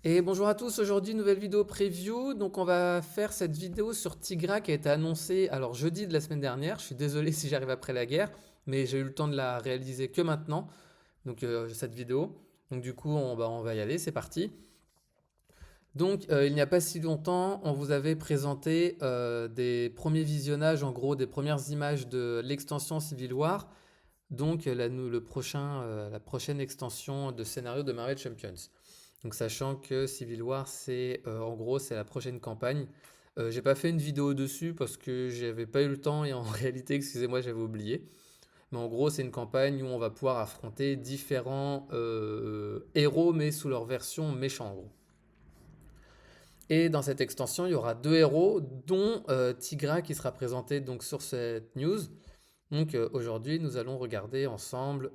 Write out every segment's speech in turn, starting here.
Et bonjour à tous, aujourd'hui nouvelle vidéo preview. Donc on va faire cette vidéo sur Tigra qui a été annoncée alors jeudi de la semaine dernière. Je suis désolé si j'arrive après la guerre, mais j'ai eu le temps de la réaliser que maintenant. Donc cette vidéo. Donc du coup on va y aller, c'est parti. Donc il n'y a pas si longtemps, on vous avait présenté des premiers visionnages, en gros des premières images de l'extension Civil War. Donc la prochaine extension de scénario de Marvel Champions. Donc sachant que Civil War, c'est en gros c'est la prochaine campagne. J'ai pas fait une vidéo dessus parce que j'avais pas eu le temps et en réalité, excusez-moi, j'avais oublié. Mais en gros, c'est une campagne où on va pouvoir affronter différents héros, mais sous leur version méchant en gros. Et dans cette extension, il y aura deux héros, dont Tigra qui sera présenté donc sur cette news. Donc aujourd'hui, nous allons regarder ensemble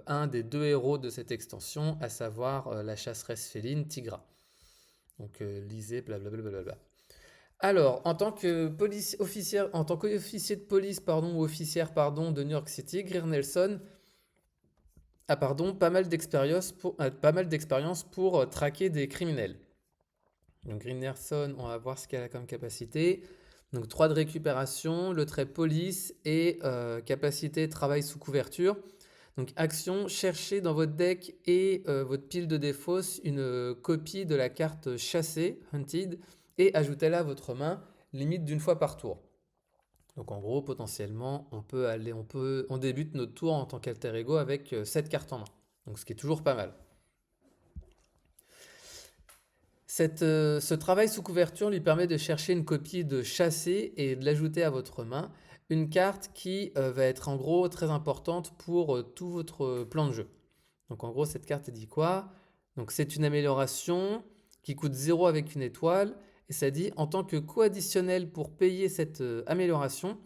un des deux héros de cette extension, à savoir la chasseresse féline Tigra. Donc lisez, blablabla. Alors, en tant qu'officier de police pardon, ou officière pardon, de New York City, Greer Nelson a pas mal d'expérience pour traquer des criminels. Donc Greer Nelson, on va voir ce qu'elle a comme capacité. Donc 3 de récupération, le trait police et capacité travail sous couverture. Donc action, cherchez dans votre deck et votre pile de défausse une copie de la carte chassée, hunted, et ajoutez-la à votre main, limite d'une fois par tour. Donc en gros, potentiellement, on débute notre tour en tant qu'alter ego avec 7 cartes en main. Donc ce qui est toujours pas mal. Ce travail sous couverture lui permet de chercher une copie de chassé et de l'ajouter à votre main. Une carte qui va être en gros très importante pour tout votre plan de jeu. Donc en gros, cette carte dit quoi? Donc c'est une amélioration qui coûte 0 avec une étoile. Et ça dit, en tant que coût additionnel pour payer cette amélioration,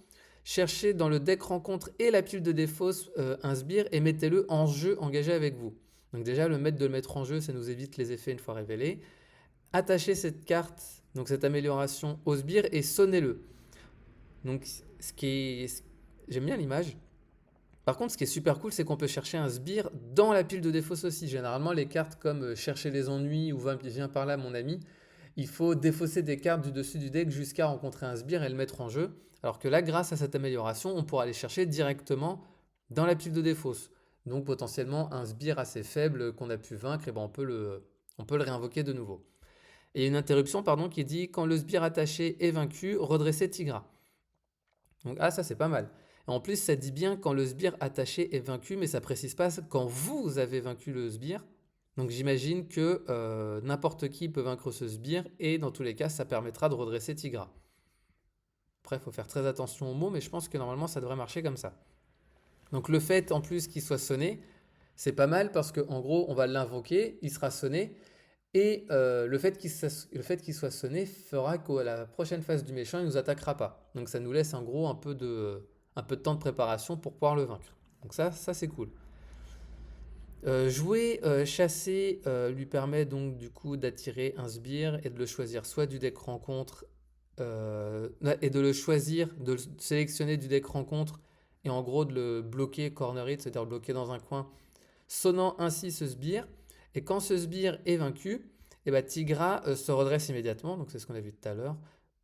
cherchez dans le deck rencontre et la pile de défausse un sbire et mettez-le en jeu engagé avec vous. Donc déjà, le mettre de le mettre en jeu, ça nous évite les effets une fois révélés. Attachez cette carte, donc cette amélioration au sbire et sonnez-le. Donc j'aime bien l'image. Par contre, ce qui est super cool, c'est qu'on peut chercher un sbire dans la pile de défausse aussi. Généralement, les cartes comme chercher les ennuis ou viens par là mon ami, il faut défausser des cartes du dessus du deck jusqu'à rencontrer un sbire et le mettre en jeu. Alors que là, grâce à cette amélioration, on pourra aller chercher directement dans la pile de défausse. Donc potentiellement un sbire assez faible qu'on a pu vaincre, et ben on peut le réinvoquer de nouveau. Et une interruption pardon, qui dit quand le sbire attaché est vaincu, redressez Tigra. Donc ça c'est pas mal. Et en plus ça dit bien quand le sbire attaché est vaincu, mais ça précise pas quand vous avez vaincu le sbire. Donc j'imagine que n'importe qui peut vaincre ce sbire et dans tous les cas ça permettra de redresser Tigra. Après il faut faire très attention aux mots, mais je pense que normalement ça devrait marcher comme ça. Donc le fait en plus qu'il soit sonné, c'est pas mal parce qu'en gros on va l'invoquer, il sera sonné. Et le fait qu'il soit sonné fera qu'à la prochaine phase du méchant, il ne nous attaquera pas. Donc ça nous laisse en gros un peu de temps de préparation pour pouvoir le vaincre. Donc ça c'est cool. Jouer chasser lui permet donc du coup d'attirer un sbire et de le choisir soit du deck rencontre et de le choisir, de le sélectionner du deck rencontre et en gros de le bloquer corner it, c'est-à-dire le bloquer dans un coin, sonnant ainsi ce sbire. Et quand ce sbire est vaincu, et bah, Tigra se redresse immédiatement, donc c'est ce qu'on a vu tout à l'heure.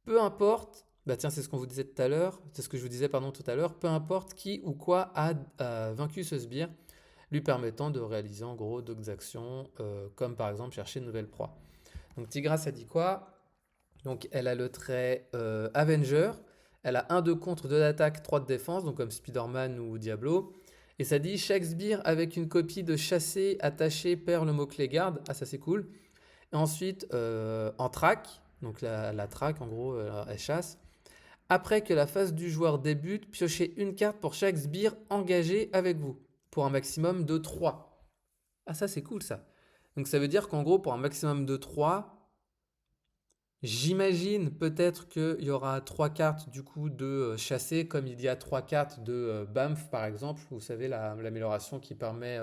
Peu importe, bah tiens, c'est ce qu'on vous disait tout à l'heure, c'est ce que je vous disais pardon tout à l'heure, peu importe qui ou quoi a vaincu ce sbire, lui permettant de réaliser en gros d'autres actions, comme par exemple chercher une nouvelle proie. Donc Tigra, ça dit quoi? Donc elle a le trait Avenger, elle a 1 de contre, 2 d'attaque, 3 de défense, donc comme Spider-Man ou Diablo. Et ça dit chaque sbire avec une copie de chassé attaché perd le mot-clé garde. Ah, ça c'est cool. Et ensuite, en track, donc la track en gros, elle chasse. Après que la phase du joueur débute, piochez une carte pour chaque sbire engagé avec vous, pour un maximum de 3. Ah, ça c'est cool ça. Donc ça veut dire qu'en gros, pour un maximum de 3, j'imagine peut-être qu'il y aura 3 cartes du coup de chasser, comme il y a 3 cartes de Bamf par exemple. Vous savez, l'amélioration qui permet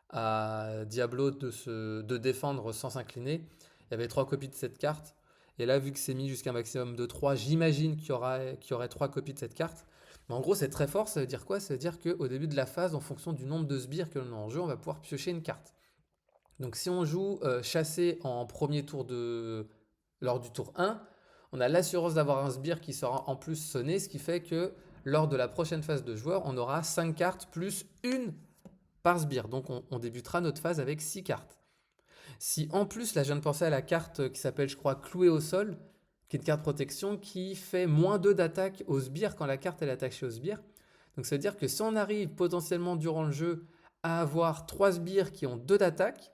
à Diablo de défendre sans s'incliner. Il y avait 3 copies de cette carte. Et là, vu que c'est mis jusqu'à un maximum de 3, j'imagine qu'il y aurait 3 copies de cette carte. Mais en gros, c'est très fort. Ça veut dire quoi? Ça veut dire qu'au début de la phase, en fonction du nombre de sbires que l'on a en jeu, on va pouvoir piocher une carte. Donc si on joue chassé en premier tour lors du tour 1, on a l'assurance d'avoir un sbire qui sera en plus sonné, ce qui fait que lors de la prochaine phase de joueur, on aura 5 cartes plus une par sbire. Donc on débutera notre phase avec 6 cartes. Si en plus, là je viens de penser à la carte qui s'appelle je crois Cloué au sol, qui est une carte protection qui fait -2 d'attaque au sbire quand la carte est attachée au sbire. Donc ça veut dire que si on arrive potentiellement durant le jeu à avoir 3 sbires qui ont 2 d'attaque,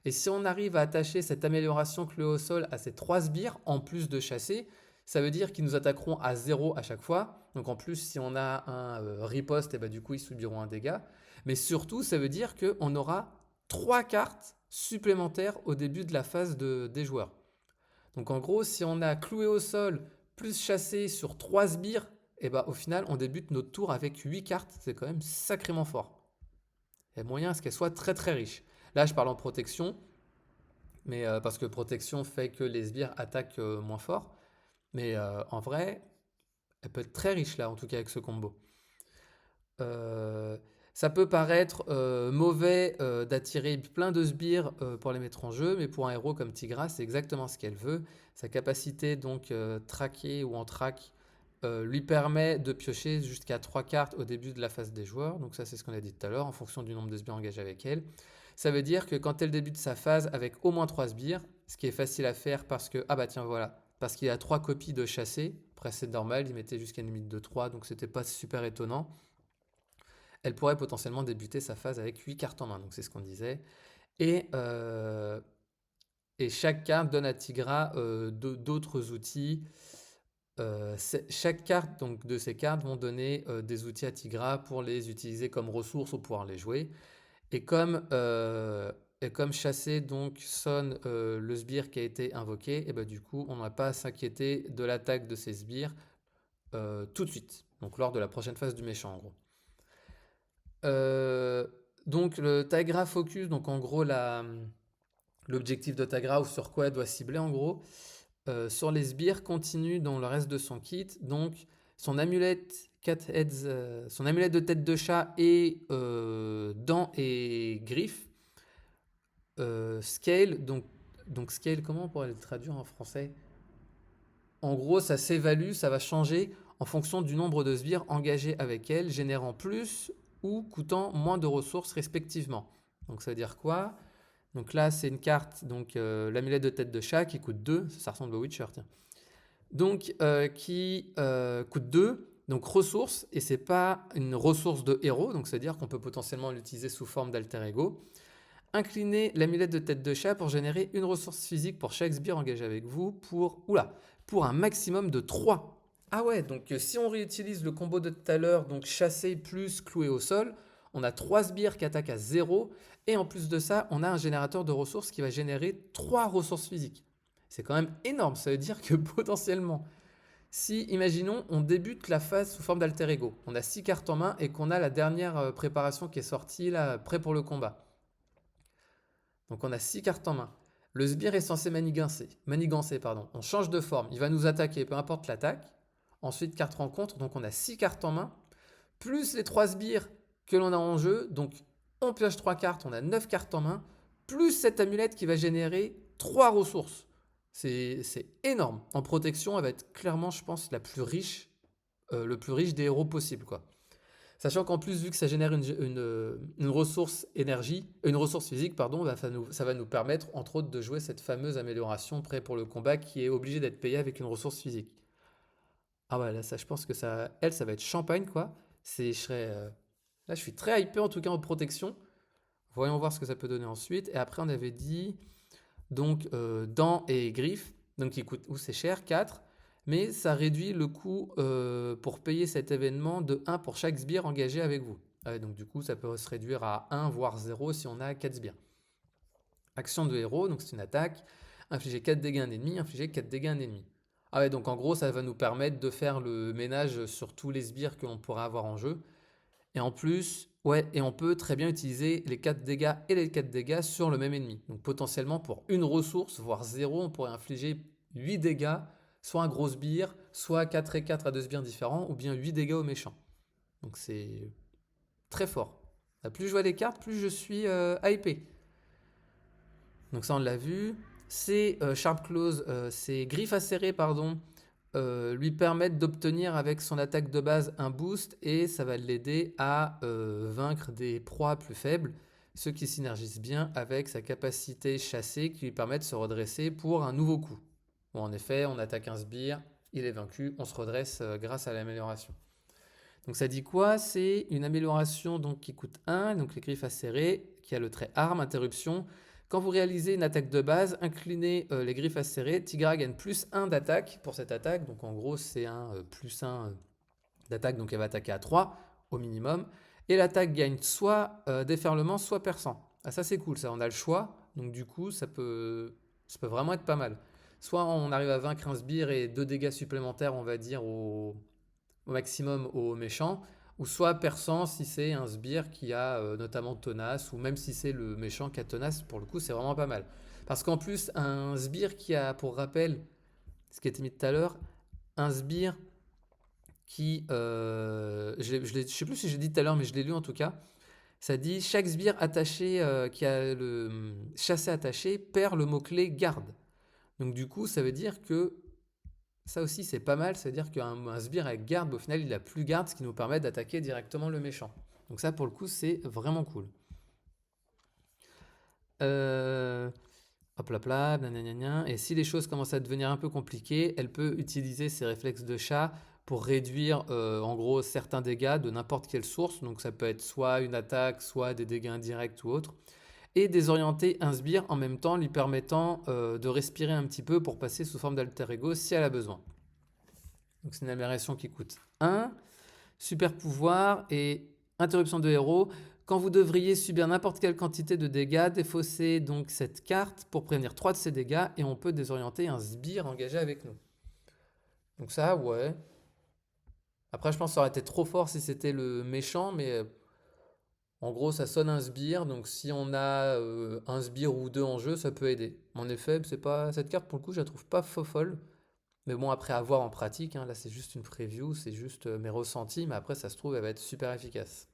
et si on arrive à attacher cette amélioration Cloué au sol à ces 3 sbires en plus de chasser, ça veut dire qu'ils nous attaqueront à 0 à chaque fois. Donc en plus, si on a un riposte, et bah, du coup ils subiront un dégât. Mais surtout, ça veut dire qu'on aura 3 cartes supplémentaires au début de la phase des joueurs. Donc en gros, si on a cloué au sol plus chassé sur 3 sbires, et bah, au final, on débute notre tour avec 8 cartes. C'est quand même sacrément fort. Il y a moyen à ce qu'elle soit très très riche. Là, je parle en protection, mais parce que protection fait que les sbires attaquent moins fort. Mais en vrai, elle peut être très riche là, en tout cas avec ce combo. Euh, Ça peut paraître mauvais d'attirer plein de sbires pour les mettre en jeu, mais pour un héros comme Tigra, c'est exactement ce qu'elle veut. Sa capacité donc traquer ou en track lui permet de piocher jusqu'à 3 cartes au début de la phase des joueurs. Donc ça c'est ce qu'on a dit tout à l'heure, en fonction du nombre de sbires engagés avec elle. Ça veut dire que quand elle débute sa phase avec au moins 3 sbires, ce qui est facile à faire parce que, ah bah tiens voilà, parce qu'il y a 3 copies de chassé, après c'est normal, il mettait jusqu'à une limite de 3, donc c'était pas super étonnant. Elle pourrait potentiellement débuter sa phase avec 8 cartes en main, donc c'est ce qu'on disait. Et, euh, et chaque carte donne à Tigra d'autres outils. Chaque carte donc, de ces cartes vont donner des outils à Tigra pour les utiliser comme ressources ou pouvoir les jouer. Et comme chasser donc sonne le sbire qui a été invoqué, et ben du coup on n'a pas à s'inquiéter de l'attaque de ces sbires tout de suite. Donc lors de la prochaine phase du méchant en gros. Euh, donc le Tigra Focus, donc en gros l'objectif de Tigra ou sur quoi elle doit cibler en gros, sur les sbires continue dans le reste de son kit. Donc son amulette Cat Heads, son amulette de tête de chat et dents et griffes. Scale, donc scale, comment on pourrait le traduire en français? En gros, ça s'évalue, ça va changer en fonction du nombre de sbires engagés avec elle, générant plus ou coûtant moins de ressources respectivement. Donc ça veut dire quoi? Donc là, c'est une carte, donc l'amulette de tête de chat qui coûte 2, ça ressemble au Witcher, tiens. Donc qui coûte 2, donc ressources, et c'est pas une ressource de héros, donc c'est-à-dire qu'on peut potentiellement l'utiliser sous forme d'alter ego. Inclinez l'amulette de tête de chat pour générer une ressource physique pour chaque sbire engagé avec vous pour un maximum de 3. Ah ouais, donc si on réutilise le combo de tout à l'heure, donc chasser plus clouer au sol, on a 3 sbires qui attaquent à 0, et en plus de ça, on a un générateur de ressources qui va générer 3 ressources physiques. C'est quand même énorme, ça veut dire que potentiellement, si, imaginons, on débute la phase sous forme d'alter ego, on a 6 cartes en main et qu'on a la dernière préparation qui est sortie, là, prêt pour le combat. Donc on a 6 cartes en main. Le sbire est censé manigancer. On change de forme, il va nous attaquer, peu importe l'attaque. Ensuite, carte rencontre, donc on a 6 cartes en main, plus les 3 sbires que l'on a en jeu. Donc on pioche 3 cartes, on a 9 cartes en main, plus cette amulette qui va générer 3 ressources. C'est énorme. En protection, elle va être clairement, je pense, le plus riche des héros possible, quoi. Sachant qu'en plus, vu que ça génère une ressource énergie, une ressource physique, pardon, bah, ça va nous permettre, entre autres, de jouer cette fameuse amélioration prêt pour le combat qui est obligée d'être payée avec une ressource physique. Ah ouais, là, ça, je pense que ça va être champagne, quoi. Là, je suis très hypé, en tout cas, en protection. Voyons voir ce que ça peut donner ensuite. Et après, on avait dit, donc, dents et griffes, donc qui coûtent, c'est cher, 4. Mais ça réduit le coût pour payer cet événement de 1 pour chaque sbire engagé avec vous. Donc du coup, ça peut se réduire à 1 voire 0 si on a 4 sbires. Action de héros, donc c'est une attaque. Infliger 4 dégâts à un ennemi, infliger 4 dégâts à un ennemi. Ah ouais, donc en gros, ça va nous permettre de faire le ménage sur tous les sbires que l'on pourra avoir en jeu. Et en plus, ouais, et on peut très bien utiliser les 4 dégâts et les 4 dégâts sur le même ennemi. Donc potentiellement pour une ressource, voire 0, on pourrait infliger 8 dégâts, soit un gros sbire, soit 4 et 4 à 2 sbires différents, ou bien 8 dégâts au méchant. Donc c'est très fort. Plus je vois les cartes, plus je suis hypé. Donc ça, on l'a vu. Ces Sharp Claws, ces griffes acérées, pardon, lui permettent d'obtenir avec son attaque de base un boost et ça va l'aider à vaincre des proies plus faibles, ce qui synergise bien avec sa capacité chassée qui lui permet de se redresser pour un nouveau coup. Bon, en effet, on attaque un sbire, il est vaincu, on se redresse grâce à l'amélioration. Donc ça dit quoi? C'est une amélioration donc, qui coûte 1, donc les griffes acérées, qui a le trait arme, interruption. Quand vous réalisez une attaque de base, inclinez les griffes acérées, Tigra gagne plus 1 d'attaque pour cette attaque. Donc en gros, c'est un plus 1 d'attaque, donc elle va attaquer à 3 au minimum. Et l'attaque gagne soit déferlement, soit perçant. Ah ça c'est cool, ça on a le choix. Donc du coup, ça peut vraiment être pas mal. Soit on arrive à vaincre un sbire et 2 dégâts supplémentaires, on va dire, au maximum aux méchants, ou soit perçant si c'est un sbire qui a notamment tenace, ou même si c'est le méchant qui a tenace, pour le coup c'est vraiment pas mal. Parce qu'en plus, un sbire qui a, pour rappel, ce qui a été mis tout à l'heure, un sbire qui, je sais plus si j'ai dit tout à l'heure, mais je l'ai lu en tout cas, ça dit chaque sbire attaché qui a le chassé attaché perd le mot-clé garde. Donc du coup, ça veut dire que ça aussi, c'est pas mal. C'est-à-dire qu'un sbire avec garde, au final, il a plus garde, ce qui nous permet d'attaquer directement le méchant. Donc ça, pour le coup, c'est vraiment cool. Euh, Hop là là, nanana. Et si les choses commencent à devenir un peu compliquées, elle peut utiliser ses réflexes de chat pour réduire en gros certains dégâts de n'importe quelle source. Donc ça peut être soit une attaque, soit des dégâts indirects ou autres. Et désorienter un sbire en même temps, lui permettant de respirer un petit peu pour passer sous forme d'alter ego si elle a besoin. Donc c'est une amélioration qui coûte 1. Super pouvoir et interruption de héros. Quand vous devriez subir n'importe quelle quantité de dégâts, défaussez donc cette carte pour prévenir 3 de ces dégâts et on peut désorienter un sbire engagé avec nous. Donc ça, ouais. Après, je pense que ça aurait été trop fort si c'était le méchant, mais en gros, ça sonne un sbire. Donc si on a un sbire ou 2 en jeu, ça peut aider. En effet, c'est pas cette carte, pour le coup, je la trouve pas folle. Mais bon, après, à voir en pratique, hein, là c'est juste une preview, c'est juste mes ressentis, mais après, ça se trouve, elle va être super efficace.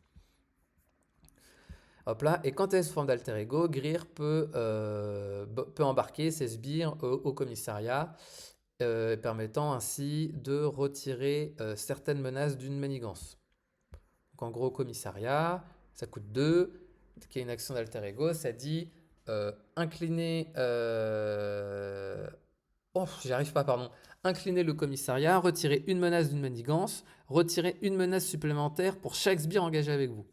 Hop là, et quand elle se forme d'alter ego, Greer peut embarquer ses sbires au commissariat, permettant ainsi de retirer certaines menaces d'une manigance. Donc en gros, au commissariat, ça coûte 2, qui est une action d'alter ego, ça dit incliner. Oh, j'y arrive pas, pardon. Incliner le commissariat, retirer une menace d'une manigance, retirer une menace supplémentaire pour chaque sbire engagé avec vous.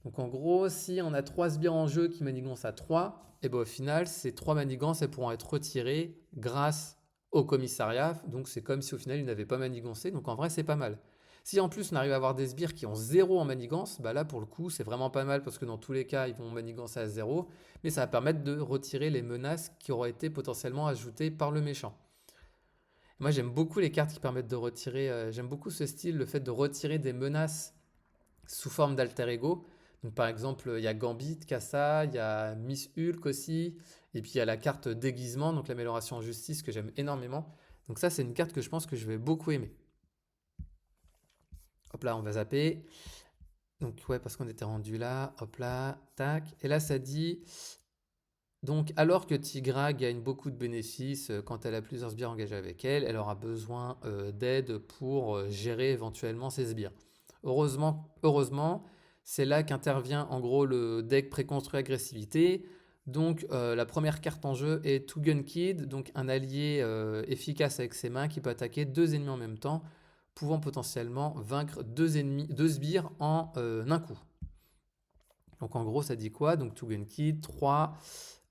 Donc en gros, si on a 3 sbires en jeu qui manigancent à 3, et ben au final, ces 3 manigances, elles pourront être retirées grâce au commissariat. Donc c'est comme si au final, ils n'avaient pas manigancé. Donc en vrai, c'est pas mal. Si en plus on arrive à avoir des sbires qui ont 0 en manigance, bah là pour le coup, c'est vraiment pas mal parce que dans tous les cas, ils vont manigancer à 0. Mais ça va permettre de retirer les menaces qui auraient été potentiellement ajoutées par le méchant. Moi, j'aime beaucoup les cartes qui permettent de retirer. J'aime beaucoup ce style, le fait de retirer des menaces sous forme d'alter ego. Donc, par exemple, il y a Gambit qui a ça, il y a Miss Hulk aussi, et puis il y a la carte déguisement, donc l'amélioration en justice que j'aime énormément. Donc ça, c'est une carte que je pense que je vais beaucoup aimer. Hop là, on va zapper. Donc ouais, parce qu'on était rendu là. Hop là, tac. Et là, ça dit donc, alors que Tigra gagne beaucoup de bénéfices quand elle a plusieurs sbires engagés avec elle, elle aura besoin d'aide pour gérer éventuellement ses sbires. Heureusement, c'est là qu'intervient en gros le deck préconstruit agressivité. Donc, la première carte en jeu est Two Gun Kid, donc un allié efficace avec ses mains qui peut attaquer 2 ennemis en même temps, pouvant potentiellement vaincre 2 sbires en un coup. Donc, en gros, ça dit quoi? Donc, Two Gun Kid, 3.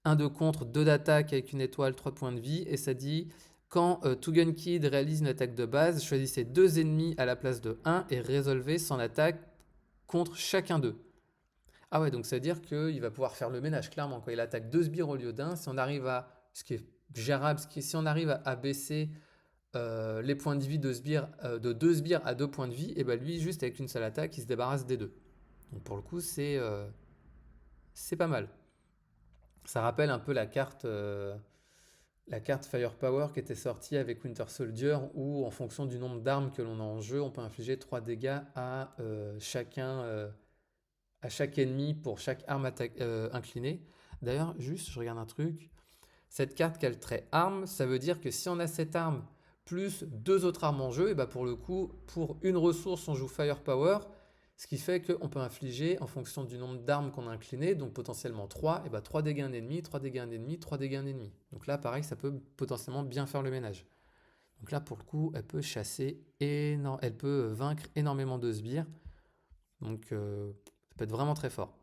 1 de contre, 2 d'attaque avec une étoile, 3 de points de vie. Et ça dit, quand Two Gun Kid réalise une attaque de base, choisissez 2 ennemis à la place de 1 et résolvez son attaque contre chacun d'eux. Ah ouais, donc ça veut dire qu'il va pouvoir faire le ménage, clairement. Quand il attaque 2 sbires au lieu d'un, si on arrive à, ce qui est gérable, si on arrive à baisser les points de vie de 2 sbires à 2 points de vie, et ben lui, juste avec une seule attaque, il se débarrasse des 2. Donc pour le coup, c'est pas mal. Ça rappelle un peu la carte Firepower qui était sortie avec Winter Soldier où en fonction du nombre d'armes que l'on a en jeu, on peut infliger 3 dégâts à chaque ennemi pour chaque arme inclinée. D'ailleurs, juste, je regarde un truc. Cette carte qui a le trait arme, ça veut dire que si on a cette arme plus deux autres armes en jeu, et bah pour le coup, pour une ressource, on joue Firepower, ce qui fait qu'on peut infliger en fonction du nombre d'armes qu'on a incliné, donc potentiellement 3, et bah 3 dégâts à un ennemi, 3 dégâts à un ennemi, 3 dégâts à un ennemi. Donc là, pareil, ça peut potentiellement bien faire le ménage. Donc là, pour le coup, elle peut chasser, elle peut vaincre énormément de sbires, donc ça peut être vraiment très fort.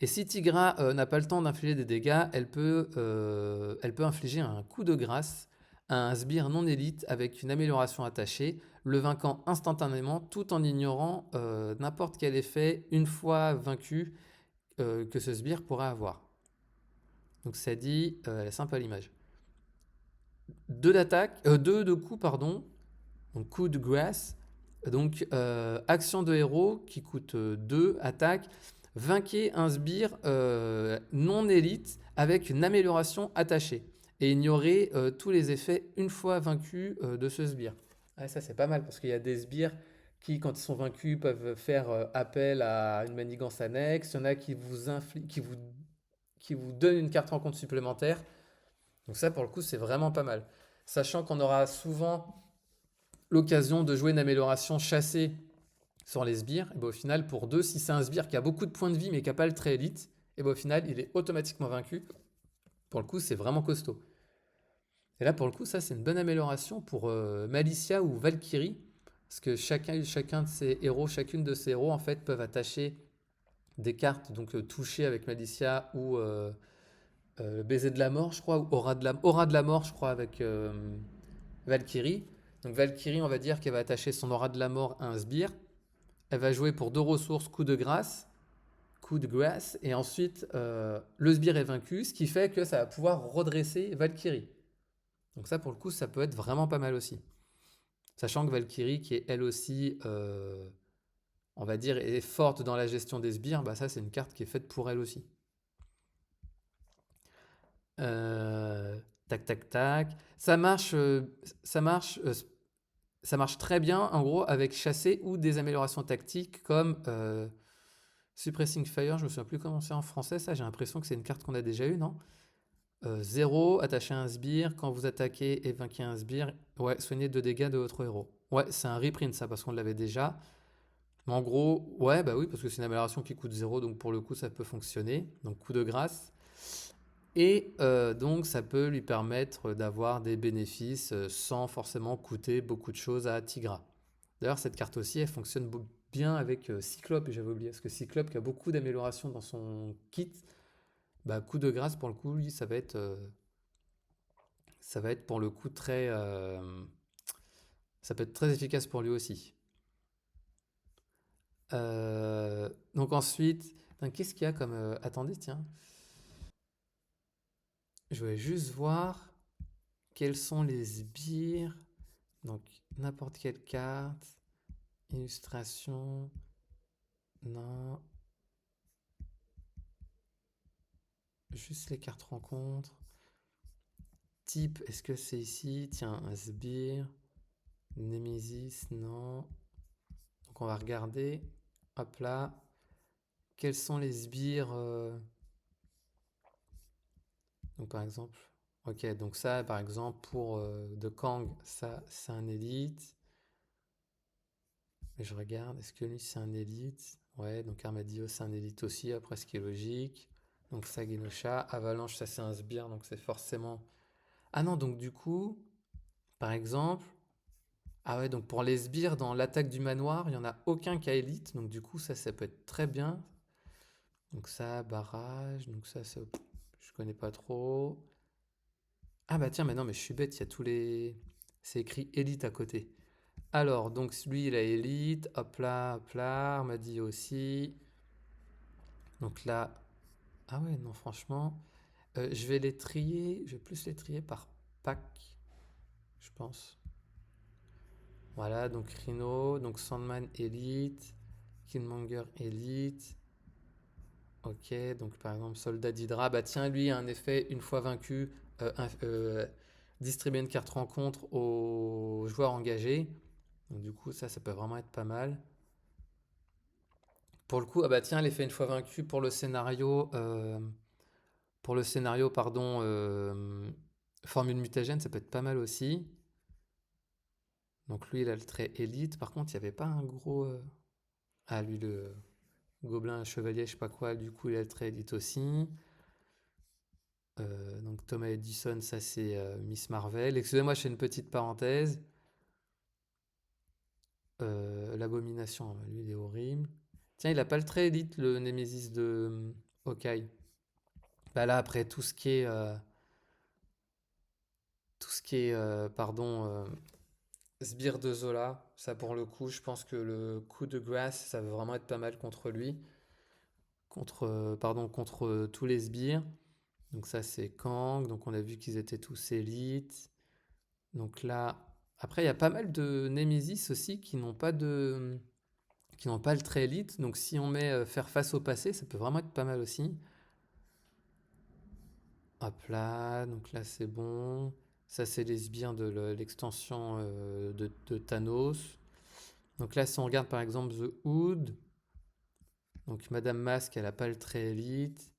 Et si Tigra n'a pas le temps d'infliger des dégâts, elle peut infliger un coup de grâce à un sbire non élite avec une amélioration attachée, le vainquant instantanément tout en ignorant n'importe quel effet une fois vaincu que ce sbire pourra avoir. Donc ça dit, elle est sympa l'image. Deux de coups, pardon, donc coup de grâce, donc action de héros qui coûte 2, attaque, vainquez un sbire non élite avec une amélioration attachée et ignorez tous les effets une fois vaincu de ce sbire. Ah, ça c'est pas mal parce qu'il y a des sbires qui quand ils sont vaincus peuvent faire appel à une manigance annexe, il y en a qui vous donnent une carte rencontre supplémentaire. Donc ça pour le coup c'est vraiment pas mal. Sachant qu'on aura souvent l'occasion de jouer une amélioration chassée sur les sbires, et ben au final, pour 2, si c'est un sbire qui a beaucoup de points de vie mais qui n'a pas le trait élite, et ben au final, il est automatiquement vaincu. Pour le coup, c'est vraiment costaud. Et là, pour le coup, ça, c'est une bonne amélioration pour Malicia ou Valkyrie, parce que chacun de ces héros, chacune de ces héros, en fait, peuvent attacher des cartes, donc toucher avec Malicia ou baiser de la mort, je crois, ou aura de la mort, je crois, avec Valkyrie. Donc Valkyrie, on va dire qu'elle va attacher son aura de la mort à un sbire. Elle va jouer pour deux ressources, coup de grâce, et ensuite le sbire est vaincu, ce qui fait que ça va pouvoir redresser Valkyrie. Donc ça, pour le coup, ça peut être vraiment pas mal aussi. Sachant que Valkyrie, qui est elle aussi, on va dire, est forte dans la gestion des sbires, bah ça, c'est une carte qui est faite pour elle aussi. Euh, tac, tac, tac. Ça marche, ça marche très bien, en gros, avec chasser ou des améliorations tactiques comme Suppressing Fire, je me souviens plus comment c'est en français, ça, j'ai l'impression que c'est une carte qu'on a déjà eue, non 0, attacher un sbire, quand vous attaquez et vainquez un sbire, ouais, soignez 2 dégâts de votre héros. Ouais, c'est un reprint ça, parce qu'on l'avait déjà. Mais en gros, ouais, bah oui, parce que c'est une amélioration qui coûte 0, donc pour le coup, ça peut fonctionner. Donc coup de grâce. Et donc, ça peut lui permettre d'avoir des bénéfices sans forcément coûter beaucoup de choses à Tigra. D'ailleurs, cette carte aussi, elle fonctionne bien avec Cyclope, j'avais oublié, parce que Cyclope qui a beaucoup d'améliorations dans son kit, bah, coup de grâce pour le coup, lui, ça va être pour le coup ça peut être très efficace pour lui aussi. Donc ensuite, qu'est-ce qu'il y a comme... attendez, tiens, je vais juste voir quels sont les sbires. Donc n'importe quelle carte, illustration, non, juste les cartes rencontres. Type, est-ce que c'est ici? Tiens, un sbire. Nemesis, non. Donc on va regarder. Hop là. Quels sont les sbires Donc par exemple. Ok, donc ça, par exemple, pour de Kang, ça, c'est un élite. Et je regarde, est-ce que lui, c'est un élite? Ouais, donc Armadillo, c'est un élite aussi, après, ce qui est logique. Donc Saginosha. Avalanche, ça, c'est un sbire, donc c'est forcément... Ah non, donc du coup, par exemple... Ah ouais, donc pour les sbires, dans l'attaque du manoir, il n'y en a aucun qui a élite, donc du coup, ça peut être très bien. Donc ça, barrage, donc ça, je connais pas trop. Ah bah tiens, mais non, mais je suis bête, il y a tous les... C'est écrit élite à côté. Alors, donc lui, il a élite, hop là, on m'a dit aussi. Donc là, ah ouais, non, franchement, je vais les trier, je vais plus les trier par pack, je pense. Voilà, donc Rhino, donc Sandman Elite, Killmonger Elite. Ok, donc par exemple Soldat d'Hydra, bah tiens, lui a un effet une fois vaincu, distribuer une carte rencontre aux joueurs engagés. Donc du coup, ça peut vraiment être pas mal. Pour le coup, ah bah tiens, l'effet une fois vaincu pour le scénario. Pour le scénario, pardon, formule mutagène, ça peut être pas mal aussi. Donc lui, il a le trait élite. Par contre, il n'y avait pas un gros... Ah, lui, le gobelin chevalier, je sais pas quoi, du coup, il a le trait élite aussi. Donc Thomas Edison, ça c'est Miss Marvel. Excusez-moi, je fais une petite parenthèse. L'abomination, lui, il est horrible. Tiens, il a pas le trait élite, le Némésis de Hawkeye. Bah là, après, pardon, Sbire de Zola, ça pour le coup, je pense que le coup de grâce, ça va vraiment être pas mal contre lui. Contre tous les sbires. Donc ça, c'est Kang. Donc on a vu qu'ils étaient tous élites. Donc là, après, il y a pas mal de Némésis aussi qui n'ont pas le trait élite. Donc si on met faire face au passé, ça peut vraiment être pas mal aussi. Hop là, donc là c'est bon. Ça c'est les sbires de l'extension de Thanos. Donc là si on regarde par exemple The Hood, donc Madame Masque elle a pas le trait élite.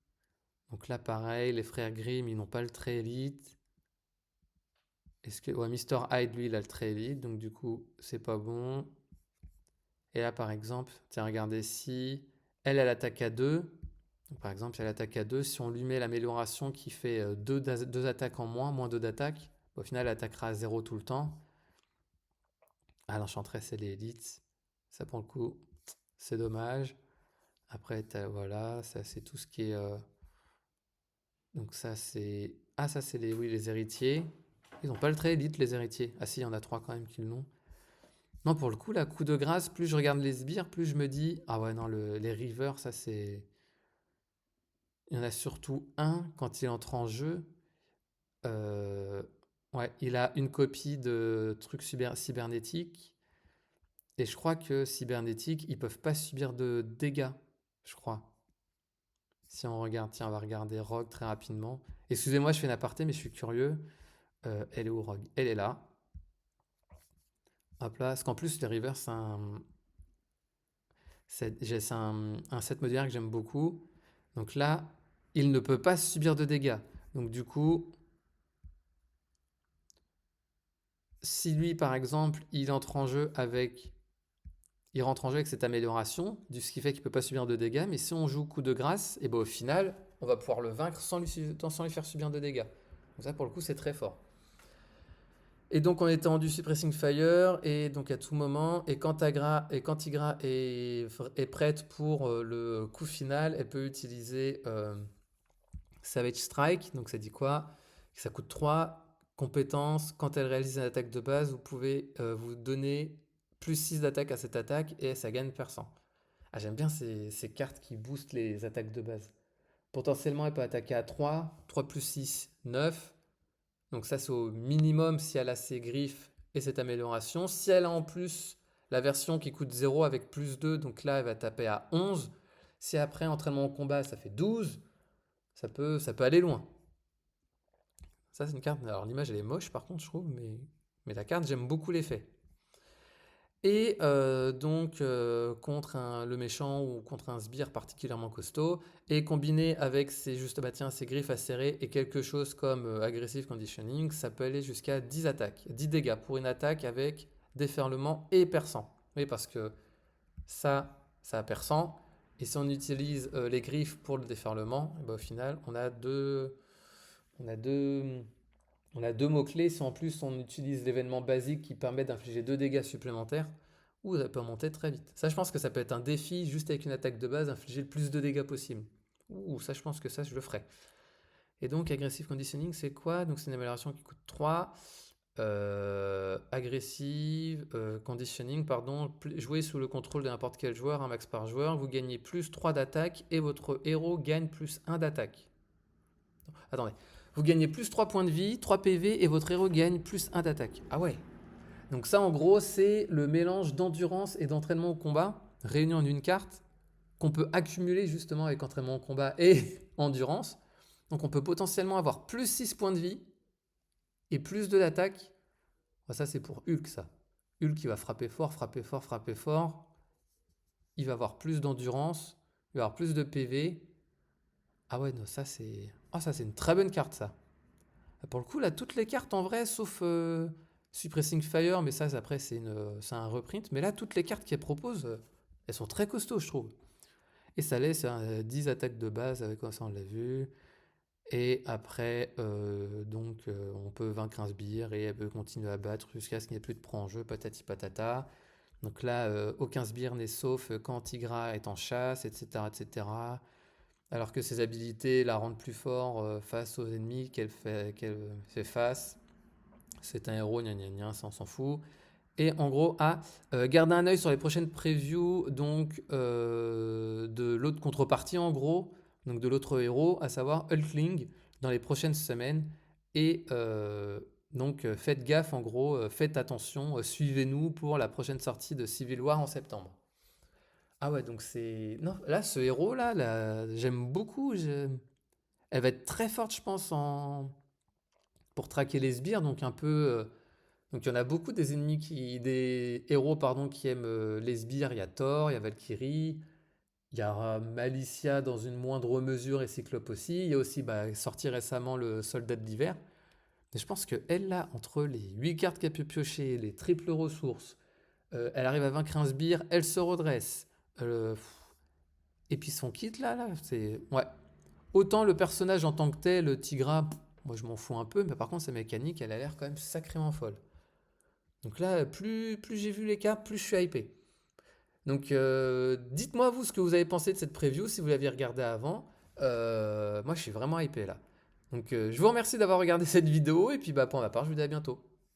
Donc là pareil, les frères Grimm ils n'ont pas le trait élite. Est-ce que ouais, Mr. Hyde lui il a le trait élite, donc du coup c'est pas bon. Et là par exemple, tiens regardez si elle attaque à 2. Donc, par exemple, si elle attaque à 2, si on lui met l'amélioration qui fait 2 attaques en moins 2 d'attaque, au final, elle attaquera à 0 tout le temps. Ah, l'enchanteresse, elle est élite. Ça, pour le coup, c'est dommage. Après, voilà, ça, c'est tout ce qui est. Donc, ça, c'est. Ah, ça, c'est les héritiers. Ils n'ont pas le trait élite, les héritiers. Ah, si, il y en a 3 quand même qui l'ont. Non, pour le coup, la coup de grâce, plus je regarde les sbires, plus je me dis. Ah, ouais, non, les rivers, ça, c'est. Il y en a surtout un quand il entre en jeu. Euh, ouais, il a une copie de trucs cybernétiques. Et je crois que cybernétiques, ils peuvent pas subir de dégâts, je crois. Si on regarde, tiens, on va regarder Rogue très rapidement. Excusez-moi, je fais une aparté, mais je suis curieux. Elle est où Rogue? Elle est là. Hop là. Parce qu'en plus, les Rivers, c'est un set modulaire que j'aime beaucoup. Donc là, il ne peut pas subir de dégâts. Donc du coup, si lui, par exemple, il rentre en jeu avec cette amélioration, ce qui fait qu'il ne peut pas subir de dégâts, mais si on joue coup de grâce, et ben au final, on va pouvoir le vaincre sans lui faire subir de dégâts. Donc ça, pour le coup, c'est très fort. Et donc, on était en du Suppressing Fire, et donc à tout moment, et quand Tigra est prête pour le coup final, elle peut utiliser Savage Strike. Donc ça dit quoi? Ça coûte 3 compétences. Quand elle réalise une attaque de base, vous pouvez vous donner plus 6 d'attaque à cette attaque, et ça gagne percent. Ah, j'aime bien ces cartes qui boostent les attaques de base. Potentiellement, elle peut attaquer à 3 plus 6, 9. Donc ça, c'est au minimum si elle a ses griffes et cette amélioration. Si elle a en plus la version qui coûte 0 avec plus 2, donc là, elle va taper à 11. Si après, entraînement au combat, ça fait 12, ça peut aller loin. Ça, c'est une carte. Alors, l'image, elle est moche, par contre, je trouve, mais la carte, j'aime beaucoup l'effet. Et donc, contre le méchant ou contre un sbire particulièrement costaud, et combiné avec ses griffes acérées et quelque chose comme aggressive conditioning, ça peut aller jusqu'à 10 attaques, 10 dégâts pour une attaque avec déferlement et perçant. Oui, parce que ça a perçant, et si on utilise les griffes pour le déferlement, et ben, au final, on a deux, on a deux mots-clés. Si en plus on utilise l'événement basique qui permet d'infliger 2 dégâts supplémentaires, ça peut monter très vite. Ça, je pense que ça peut être un défi, juste avec une attaque de base, infliger le plus de dégâts possible. Ça, je pense que ça, je le ferai. Et donc, Aggressive Conditioning, c'est quoi? Donc, c'est une amélioration qui coûte 3. Aggressive Conditioning, pardon. Jouez sous le contrôle de n'importe quel joueur, un max par joueur. Vous gagnez plus 3 d'attaque et votre héros gagne plus 1 d'attaque. Attendez. Vous gagnez plus 3 points de vie, 3 PV et votre héros gagne plus 1 d'attaque. Ah ouais. Donc ça, en gros, c'est le mélange d'endurance et d'entraînement au combat réunis en une carte qu'on peut accumuler justement avec entraînement au combat et endurance. Donc on peut potentiellement avoir plus 6 points de vie et plus de d'attaque. Ça, c'est pour Hulk, ça. Hulk, il va frapper fort, frapper fort, frapper fort. Il va avoir plus d'endurance, il va avoir plus de PV. Ah ouais, non, ça, c'est... Ah, ça, c'est une très bonne carte, ça. Pour le coup, là, toutes les cartes en vrai, sauf Suppressing Fire, mais ça, après, c'est un reprint. Mais là, toutes les cartes qu'elle propose, elles sont très costauds, je trouve. Et ça laisse 10 attaques de base, avec ça, on l'a vu. Et après, on peut vaincre un sbire et elle peut continuer à battre jusqu'à ce qu'il n'y ait plus de pro en jeu, patati patata. Donc là, aucun sbire n'est sauf quand Tigra est en chasse, etc., etc. Alors que ses habilités la rendent plus fort face aux ennemis qu'elle fait face. C'est un héros, gna gna gna, ça on s'en fout. Et en gros, garder un œil sur les prochaines previews donc, de l'autre contrepartie, en gros, donc de l'autre héros, à savoir Hulkling, dans les prochaines semaines. Et faites gaffe, en gros, faites attention, suivez-nous pour la prochaine sortie de Civil War en septembre. Ah ouais, donc c'est... Non, là, ce héros-là, j'aime beaucoup. Elle va être très forte, je pense, pour traquer les sbires, donc un peu... Donc il y en a beaucoup des héros pardon, qui aiment les sbires. Il y a Thor, il y a Valkyrie, il y a Malicia dans une moindre mesure et Cyclope aussi. Il y a aussi sorti récemment le Soldat de l'hiver. Mais je pense que elle là, entre les 8 cartes qu'elle peut piocher, les triples ressources, elle arrive à vaincre un sbire, elle se redresse. Et puis son kit là, c'est... Ouais. Autant le personnage en tant que tel, Tigra, moi je m'en fous un peu, mais par contre sa mécanique, elle a l'air quand même sacrément folle. Donc là, plus j'ai vu les cartes, plus je suis hypé. Donc dites-moi vous ce que vous avez pensé de cette preview, si vous l'aviez regardé avant. Moi je suis vraiment hypé là. Donc je vous remercie d'avoir regardé cette vidéo, et puis pour ma part, je vous dis à bientôt.